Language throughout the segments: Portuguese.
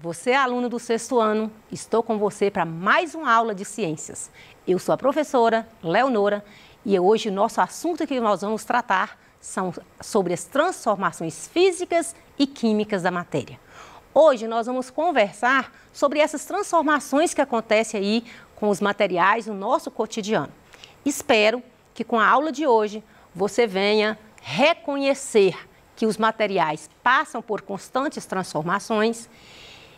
você é aluno do 6º ano, estou com você para mais uma aula de ciências. Eu sou a professora Leonora e hoje o nosso assunto que nós vamos tratar são sobre as transformações físicas e químicas da matéria. Hoje nós vamos conversar sobre essas transformações que acontecem aí com os materiais no nosso cotidiano. Espero que com a aula de hoje você venha reconhecer que os materiais passam por constantes transformações,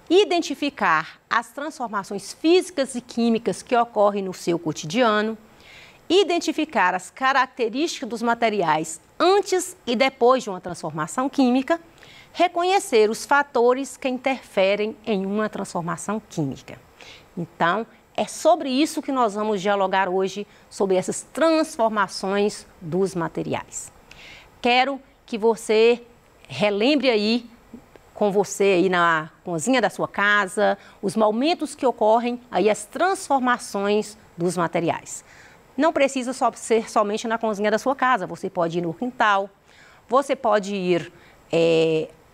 identificar as transformações físicas e químicas que ocorrem no seu cotidiano, identificar as características dos materiais antes e depois de uma transformação química, reconhecer os fatores que interferem em uma transformação química. Então, é sobre isso que nós vamos dialogar hoje, sobre essas transformações dos materiais. Quero que você relembre aí com você aí na cozinha da sua casa, os momentos que ocorrem aí as transformações dos materiais. Não precisa ser somente na cozinha da sua casa, você pode ir no quintal, você pode ir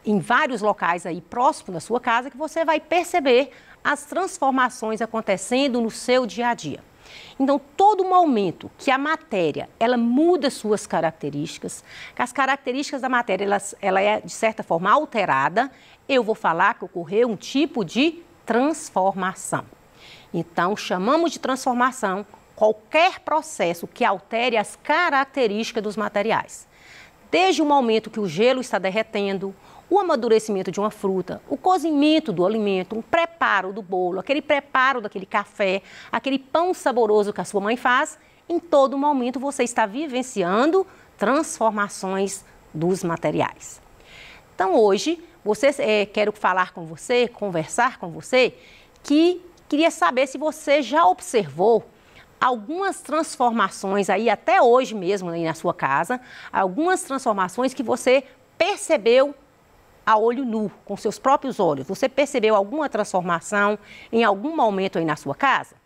em vários locais aí próximos da sua casa que você vai perceber as transformações acontecendo no seu dia a dia. Então, todo momento que a matéria, ela muda suas características, que as características da matéria, ela é, de certa forma, alterada, eu vou falar que ocorreu um tipo de transformação. Então, chamamos de transformação qualquer processo que altere as características dos materiais. Desde o momento que o gelo está derretendo, o amadurecimento de uma fruta, o cozimento do alimento, um preparo do bolo, aquele preparo daquele café, aquele pão saboroso que a sua mãe faz, em todo momento você está vivenciando transformações dos materiais. Então hoje, quero falar com você, conversar com você, que queria saber se você já observou algumas transformações aí, até hoje mesmo aí na sua casa, algumas transformações que você percebeu a olho nu, com seus próprios olhos. Você percebeu alguma transformação em algum momento aí na sua casa?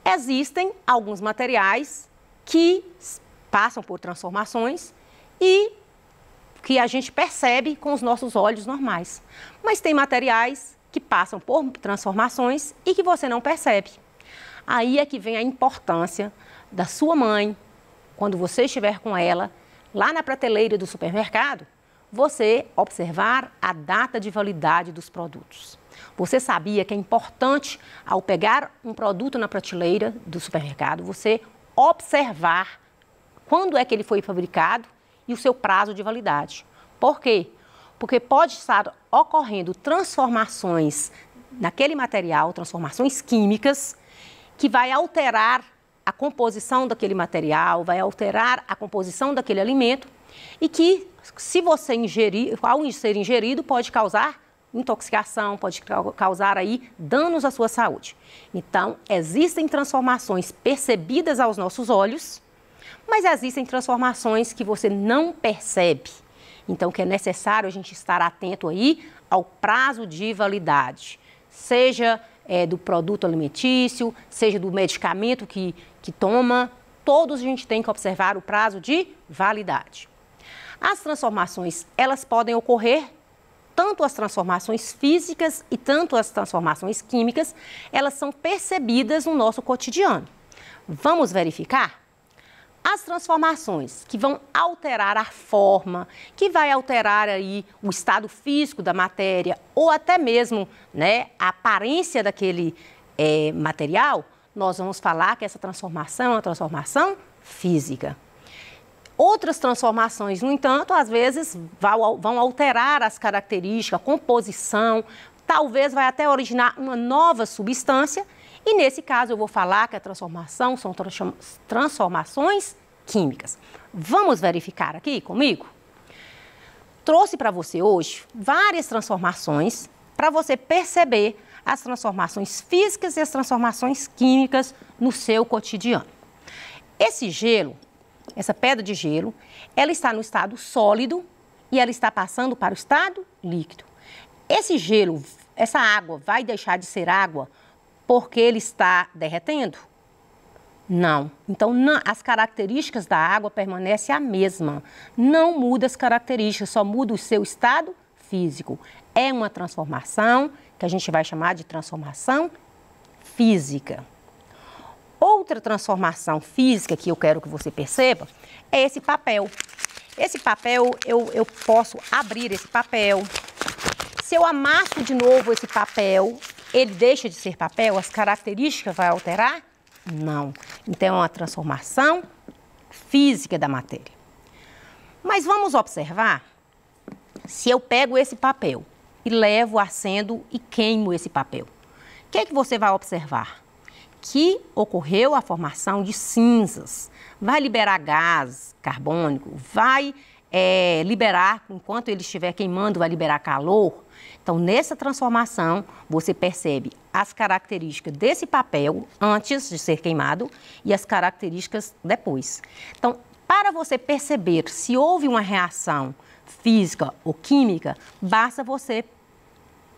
Existem alguns materiais que passam por transformações e que a gente percebe com os nossos olhos normais. Mas tem materiais que passam por transformações e que você não percebe. Aí é que vem a importância da sua mãe, quando você estiver com ela, lá na prateleira do supermercado, você observar a data de validade dos produtos. Você sabia que é importante, ao pegar um produto na prateleira do supermercado, você observar quando é que ele foi fabricado e o seu prazo de validade. Por quê? Porque pode estar ocorrendo transformações naquele material, transformações químicas, que vai alterar a composição daquele material, vai alterar a composição daquele alimento e que, se você ingerir, ao ser ingerido, pode causar intoxicação, pode causar aí danos à sua saúde. Então, existem transformações percebidas aos nossos olhos, mas existem transformações que você não percebe. Então, que é necessário a gente estar atento aí ao prazo de validade, seja do produto alimentício, seja do medicamento que toma, todos a gente tem que observar o prazo de validade. As transformações, elas podem ocorrer, tanto as transformações físicas e tanto as transformações químicas, elas são percebidas no nosso cotidiano. Vamos verificar? As transformações que vão alterar a forma, que vai alterar aí o estado físico da matéria ou até mesmo, a aparência daquele material, nós vamos falar que essa transformação é uma transformação física. Outras transformações, no entanto, às vezes vão alterar as características, a composição, talvez vai até originar uma nova substância. E nesse caso eu vou falar que a transformação são transformações químicas. Vamos verificar aqui comigo? Trouxe para você hoje várias transformações para você perceber as transformações físicas e as transformações químicas no seu cotidiano. Esse gelo, essa pedra de gelo, ela está no estado sólido e ela está passando para o estado líquido. Esse gelo, essa água vai deixar de ser água porque ele está derretendo? Não. Então, as características da água permanecem a mesma. Não muda as características, só muda o seu estado físico. é uma transformação que a gente vai chamar de transformação física. Outra transformação física que eu quero que você perceba é esse papel. Esse papel, eu posso abrir esse papel. Se eu amasso de novo esse papel, ele deixa de ser papel? As características vão alterar? Não. Então, é uma transformação física da matéria. Mas vamos observar, se eu pego esse papel e levo, acendo e queimo esse papel, o que é que você vai observar? Que ocorreu a formação de cinzas, vai liberar gás carbônico, vai liberar, enquanto ele estiver queimando, vai liberar calor. Então, nessa transformação, você percebe as características desse papel antes de ser queimado e as características depois. Então, para você perceber se houve uma reação física ou química, basta você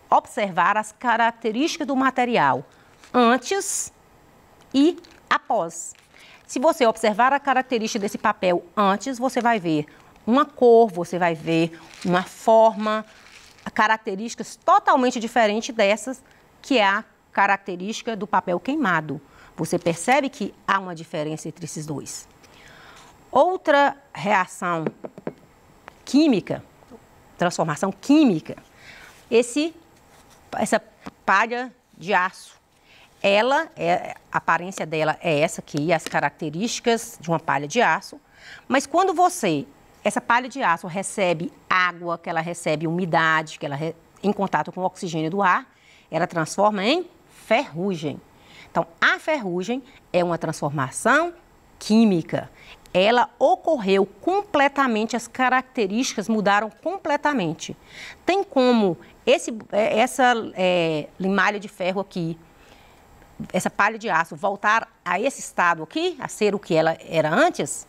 observar as características do material antes e após. Se você observar a característica desse papel antes, você vai ver uma cor, você vai ver uma forma, características totalmente diferentes dessas, que é a característica do papel queimado. Você percebe que há uma diferença entre esses dois. Outra reação química, transformação química, essa palha de aço. A aparência dela é essa aqui, as características de uma palha de aço. Mas quando essa palha de aço recebe água, que ela recebe umidade, que ela em contato com o oxigênio do ar, ela transforma em ferrugem. Então, a ferrugem é uma transformação química. Ela ocorreu completamente, as características mudaram completamente. Tem como essa limalha de ferro aqui, essa palha de aço, voltar a esse estado aqui, a ser o que ela era antes?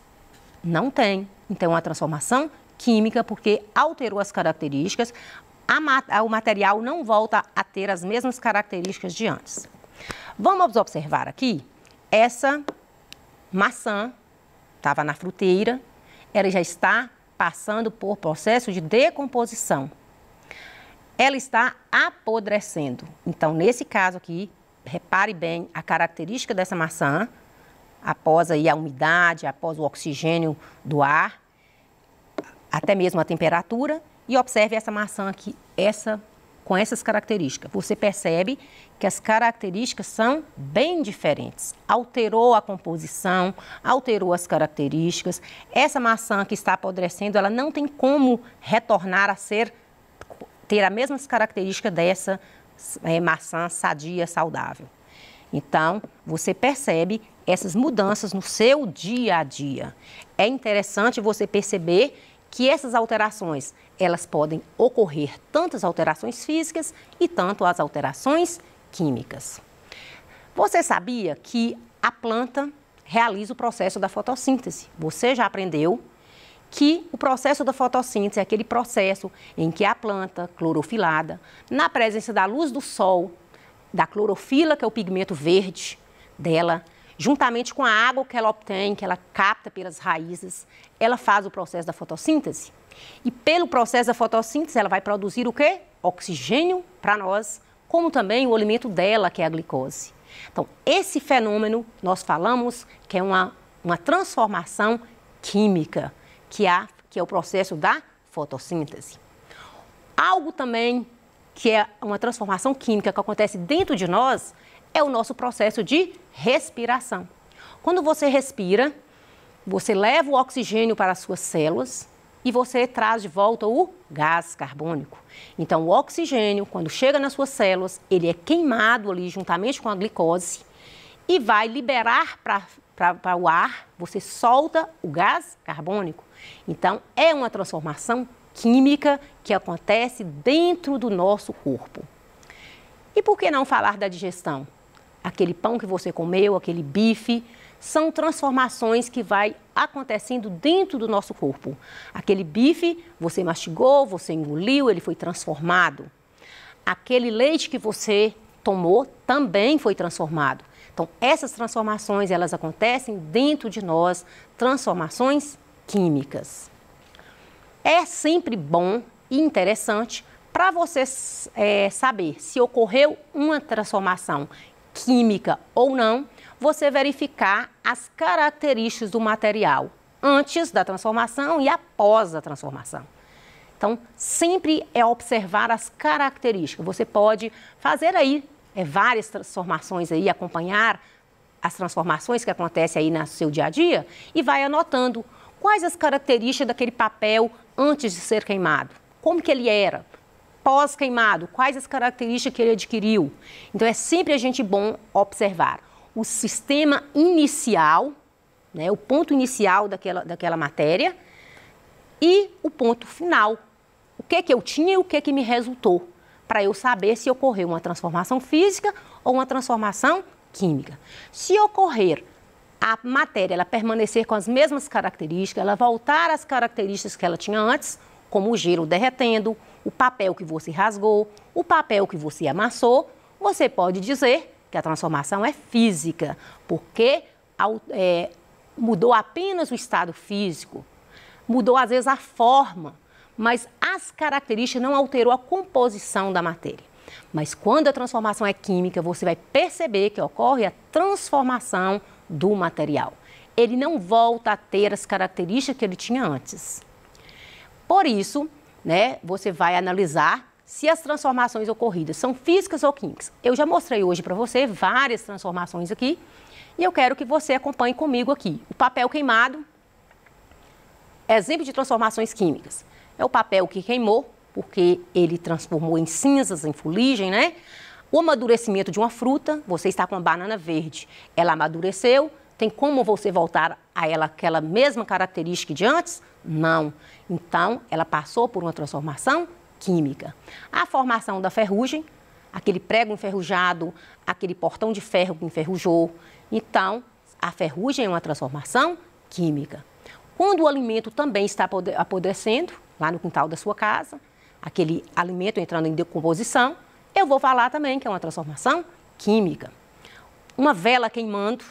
Não tem. Então, é uma transformação química, porque alterou as características, o material não volta a ter as mesmas características de antes. Vamos observar aqui, essa maçã estava na fruteira, ela já está passando por processo de decomposição. Ela está apodrecendo. Então, nesse caso aqui, repare bem a característica dessa maçã, após aí a umidade, após o oxigênio do ar, até mesmo a temperatura, e observe essa maçã aqui, com essas características. Você percebe que as características são bem diferentes. Alterou a composição, alterou as características. Essa maçã que está apodrecendo, ela não tem como retornar a ter as mesmas características dessa maçã sadia, saudável. Então, você percebe essas mudanças no seu dia a dia. É interessante você perceber que essas alterações, elas podem ocorrer tanto as alterações físicas e tanto as alterações químicas. Você sabia que a planta realiza o processo da fotossíntese? Você já aprendeu que o processo da fotossíntese é aquele processo em que a planta clorofilada, na presença da luz do sol, da clorofila, que é o pigmento verde dela, juntamente com a água que ela obtém, que ela capta pelas raízes, ela faz o processo da fotossíntese. E pelo processo da fotossíntese, ela vai produzir o quê? Oxigênio para nós, como também o alimento dela, que é a glicose. Então, esse fenômeno, nós falamos que é uma transformação química, que é o processo da fotossíntese. Algo também que é uma transformação química que acontece dentro de nós é o nosso processo de respiração. Quando você respira, você leva o oxigênio para as suas células e você traz de volta o gás carbônico. Então, o oxigênio, quando chega nas suas células, ele é queimado ali juntamente com a glicose e vai liberar para o ar, você solta o gás carbônico. Então, é uma transformação química que acontece dentro do nosso corpo. E por que não falar da digestão? Aquele pão que você comeu, aquele bife, são transformações que vai acontecendo dentro do nosso corpo. Aquele bife, você mastigou, você engoliu, ele foi transformado. Aquele leite que você tomou também foi transformado. Então, essas transformações, elas acontecem dentro de nós, transformações químicas. É sempre bom e interessante Para você saber se ocorreu uma transformação química ou não, você verificar as características do material antes da transformação e após a transformação. Então, sempre é observar as características. Você pode fazer aí várias transformações aí, acompanhar as transformações que acontecem aí no seu dia a dia e vai anotando quais as características daquele papel antes de ser queimado, como que ele era, pós-queimado, quais as características que ele adquiriu. Então, é sempre a gente bom observar o sistema inicial, né, o ponto inicial daquela matéria e o ponto final. O que eu tinha e o que me resultou, para eu saber se ocorreu uma transformação física ou uma transformação química. Se ocorrer a matéria ela permanecer com as mesmas características, ela voltar às características que ela tinha antes, como o gelo derretendo, o papel que você rasgou, o papel que você amassou, você pode dizer que a transformação é física, porque mudou apenas o estado físico, mudou às vezes a forma, mas as características não alterou a composição da matéria. Mas quando a transformação é química, você vai perceber que ocorre a transformação do material. Ele não volta a ter as características que ele tinha antes. Por isso, né, você vai analisar se as transformações ocorridas são físicas ou químicas. Eu já mostrei hoje para você várias transformações aqui e eu quero que você acompanhe comigo aqui. O papel queimado, exemplo de transformações químicas. É o papel que queimou, porque ele transformou em cinzas, em fuligem, né? O amadurecimento de uma fruta, você está com uma banana verde, ela amadureceu, tem como você voltar a ela aquela mesma característica de antes? Não. Então, ela passou por uma transformação química. A formação da ferrugem, aquele prego enferrujado, aquele portão de ferro que enferrujou. Então, a ferrugem é uma transformação química. Quando o alimento também está apodrecendo, lá no quintal da sua casa, aquele alimento entrando em decomposição, eu vou falar também que é uma transformação química. Uma vela queimando,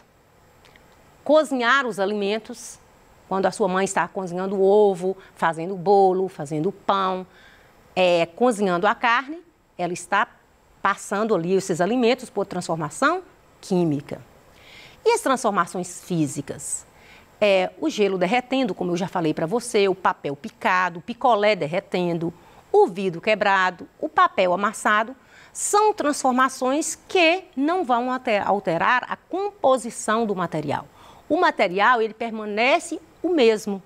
cozinhar os alimentos, quando a sua mãe está cozinhando o ovo, fazendo o bolo, fazendo o pão, cozinhando a carne, ela está passando ali esses alimentos por transformação química. E as transformações físicas? O gelo derretendo, como eu já falei para você, o papel picado, o picolé derretendo, o vidro quebrado, o papel amassado, são transformações que não vão alterar a composição do material. O material, ele permanece o mesmo.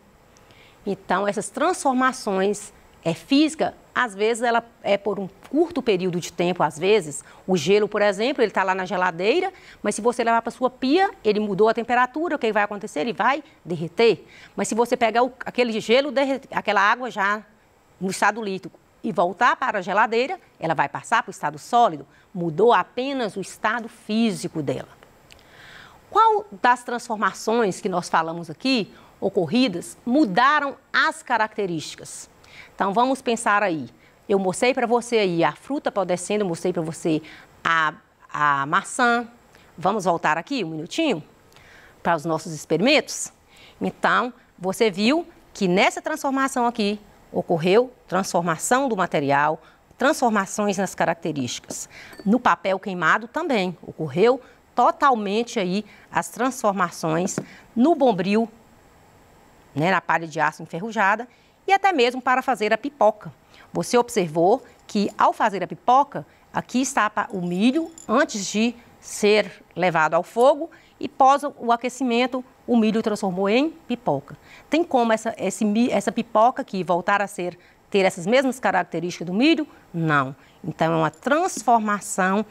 Então, essas transformações físicas, às vezes, ela é por um curto período de tempo, às vezes. O gelo, por exemplo, ele está lá na geladeira, mas se você levar para a sua pia, ele mudou a temperatura, o que vai acontecer? Ele vai derreter. Mas se você pegar aquele gelo, aquela água já no estado líquido, e voltar para a geladeira, ela vai passar para o estado sólido, mudou apenas o estado físico dela. Qual das transformações que nós falamos aqui, ocorridas, mudaram as características? Então, vamos pensar aí. Eu mostrei para você aí a fruta apodrecendo, eu mostrei para você a maçã. Vamos voltar aqui um minutinho para os nossos experimentos? Então, você viu que nessa transformação aqui, ocorreu transformação do material, transformações nas características. No papel queimado também ocorreu totalmente aí as transformações no bombril, né, na palha de aço enferrujada e até mesmo para fazer a pipoca. Você observou que ao fazer a pipoca, aqui está o milho antes de ser levado ao fogo e pós o aquecimento, o milho transformou em pipoca. Tem como essa pipoca aqui voltar a ter essas mesmas características do milho? Não. Então, é uma transformação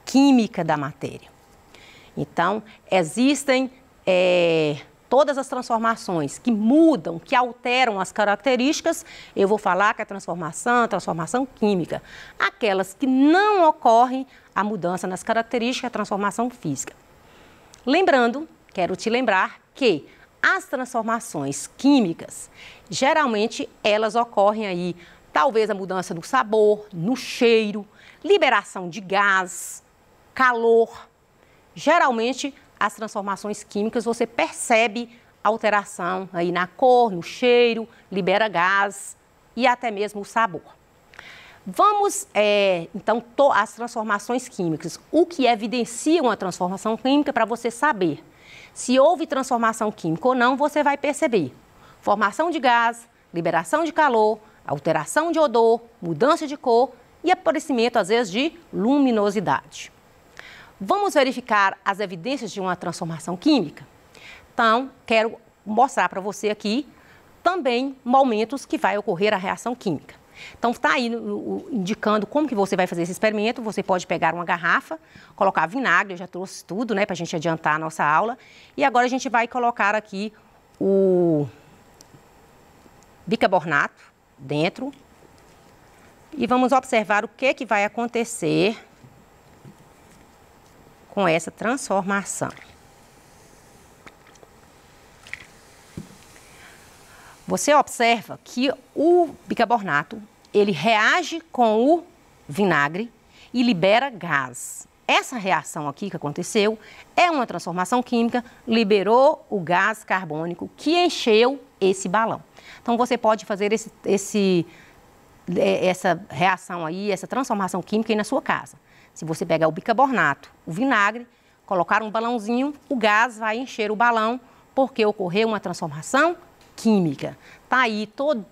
química da matéria. Então, existem todas as transformações que mudam, que alteram as características. Eu vou falar que a transformação química. Aquelas que não ocorrem a mudança nas características, a transformação física. Lembrando, quero te lembrar que as transformações químicas, geralmente elas ocorrem aí, talvez a mudança no sabor, no cheiro, liberação de gás, calor. Geralmente, as transformações químicas, você percebe alteração aí na cor, no cheiro, libera gás e até mesmo o sabor. Vamos, então, as transformações químicas. O que evidencia uma transformação química para você saber se houve transformação química ou não, você vai perceber. Formação de gás, liberação de calor, alteração de odor, mudança de cor e aparecimento, às vezes, de luminosidade. Vamos verificar as evidências de uma transformação química? Então, quero mostrar para você aqui também momentos que vai ocorrer a reação química. Então, está aí indicando como que você vai fazer esse experimento. Você pode pegar uma garrafa, colocar vinagre, eu já trouxe tudo, né, para a gente adiantar a nossa aula. E agora a gente vai colocar aqui o bicarbonato dentro e vamos observar o que vai acontecer com essa transformação. Você observa que o bicarbonato, ele reage com o vinagre e libera gás. Essa reação aqui que aconteceu é uma transformação química, liberou o gás carbônico que encheu esse balão. Então, você pode fazer essa reação aí, essa transformação química aí na sua casa. Se você pegar o bicarbonato, o vinagre, colocar um balãozinho, o gás vai encher o balão porque ocorreu uma transformação química. Tá aí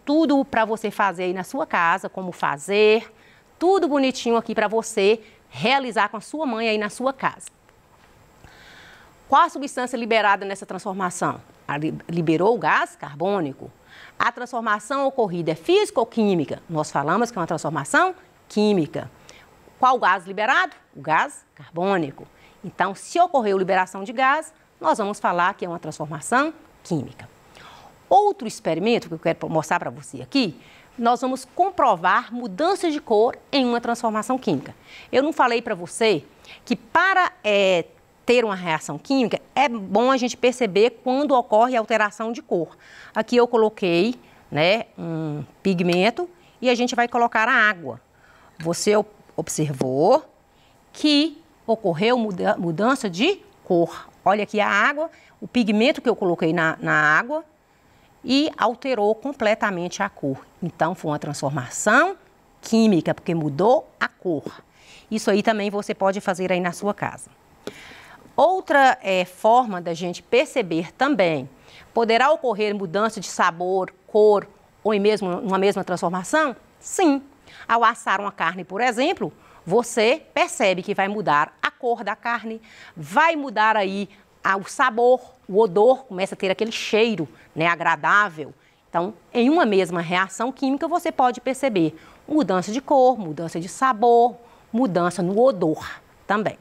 tudo para você fazer aí na sua casa, como fazer, tudo bonitinho aqui para você realizar com a sua mãe aí na sua casa. Qual a substância liberada nessa transformação? Liberou o gás carbônico. A transformação ocorrida é física ou química? Nós falamos que é uma transformação química. Qual gás liberado? O gás carbônico. Então, se ocorreu liberação de gás, nós vamos falar que é uma transformação química. Outro experimento que eu quero mostrar para você aqui, nós vamos comprovar mudança de cor em uma transformação química. Eu não falei para você que para ter uma reação química, é bom a gente perceber quando ocorre alteração de cor. Aqui eu coloquei, né, um pigmento e a gente vai colocar a água. Você observou que ocorreu mudança de cor. Olha aqui a água, o pigmento que eu coloquei na água e alterou completamente a cor. Então, foi uma transformação química, porque mudou a cor. Isso aí também você pode fazer aí na sua casa. Outra forma da gente perceber também, poderá ocorrer mudança de sabor, cor ou mesmo uma mesma transformação? Sim. Ao assar uma carne, por exemplo, você percebe que vai mudar a cor da carne, vai mudar aí o sabor, o odor, começa a ter aquele cheiro, né, agradável. Então, em uma mesma reação química, você pode perceber mudança de cor, mudança de sabor, mudança no odor também.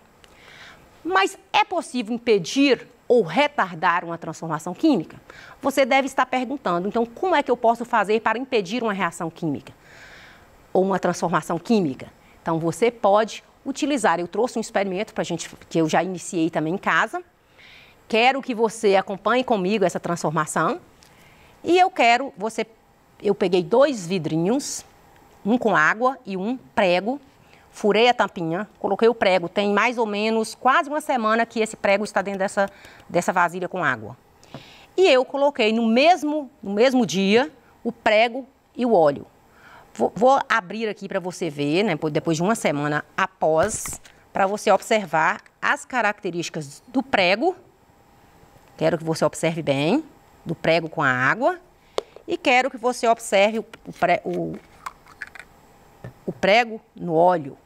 Mas é possível impedir ou retardar uma transformação química? Você deve estar perguntando, então, como é que eu posso fazer para impedir uma reação química ou uma transformação química? Então, você pode utilizar, eu trouxe um experimento para a gente, que eu já iniciei também em casa. Quero que você acompanhe comigo essa transformação. E eu peguei 2 vidrinhos, um com água e um prego, furei a tampinha, coloquei o prego, tem mais ou menos quase uma semana que esse prego está dentro dessa vasilha com água. E eu coloquei no mesmo dia o prego e o óleo. Vou abrir aqui para você ver, né, depois de uma semana após, para você observar as características do prego. Quero que você observe bem, do prego com a água. E quero que você observe o prego no óleo.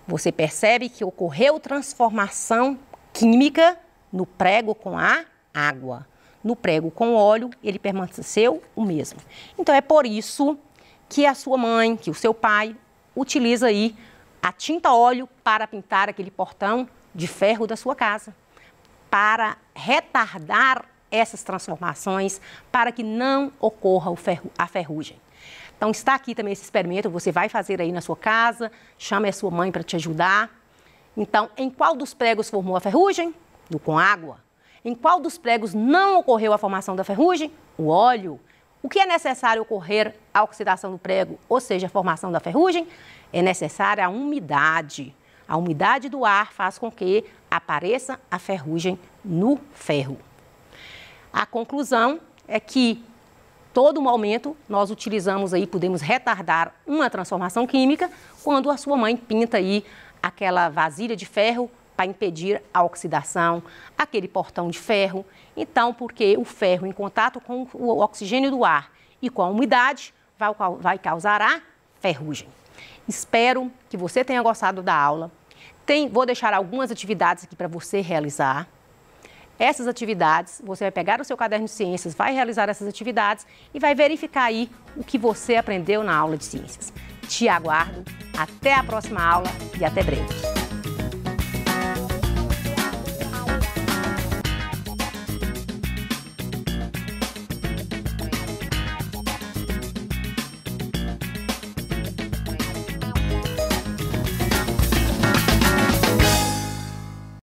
Você percebe que ocorreu transformação química no prego com a água. No prego com óleo, ele permaneceu o mesmo. Então, é por isso que a sua mãe, que o seu pai, utiliza aí a tinta óleo para pintar aquele portão de ferro da sua casa, para retardar essas transformações, para que não ocorra a ferrugem. Então, está aqui também esse experimento, você vai fazer aí na sua casa, chame a sua mãe para te ajudar. Então, em qual dos pregos formou a ferrugem? No com água. Em qual dos pregos não ocorreu a formação da ferrugem? O óleo. O que é necessário ocorrer a oxidação do prego, ou seja, a formação da ferrugem? É necessária a umidade. A umidade do ar faz com que apareça a ferrugem no ferro. A conclusão é que todo momento nós utilizamos aí, podemos retardar uma transformação química quando a sua mãe pinta aí aquela vasilha de ferro para impedir a oxidação, aquele portão de ferro. Então, porque o ferro em contato com o oxigênio do ar e com a umidade vai causar a ferrugem. Espero que você tenha gostado da aula. Vou deixar algumas atividades aqui para você realizar. Essas atividades, você vai pegar o seu caderno de ciências, vai realizar essas atividades e vai verificar aí o que você aprendeu na aula de ciências. Te aguardo, até a próxima aula e até breve.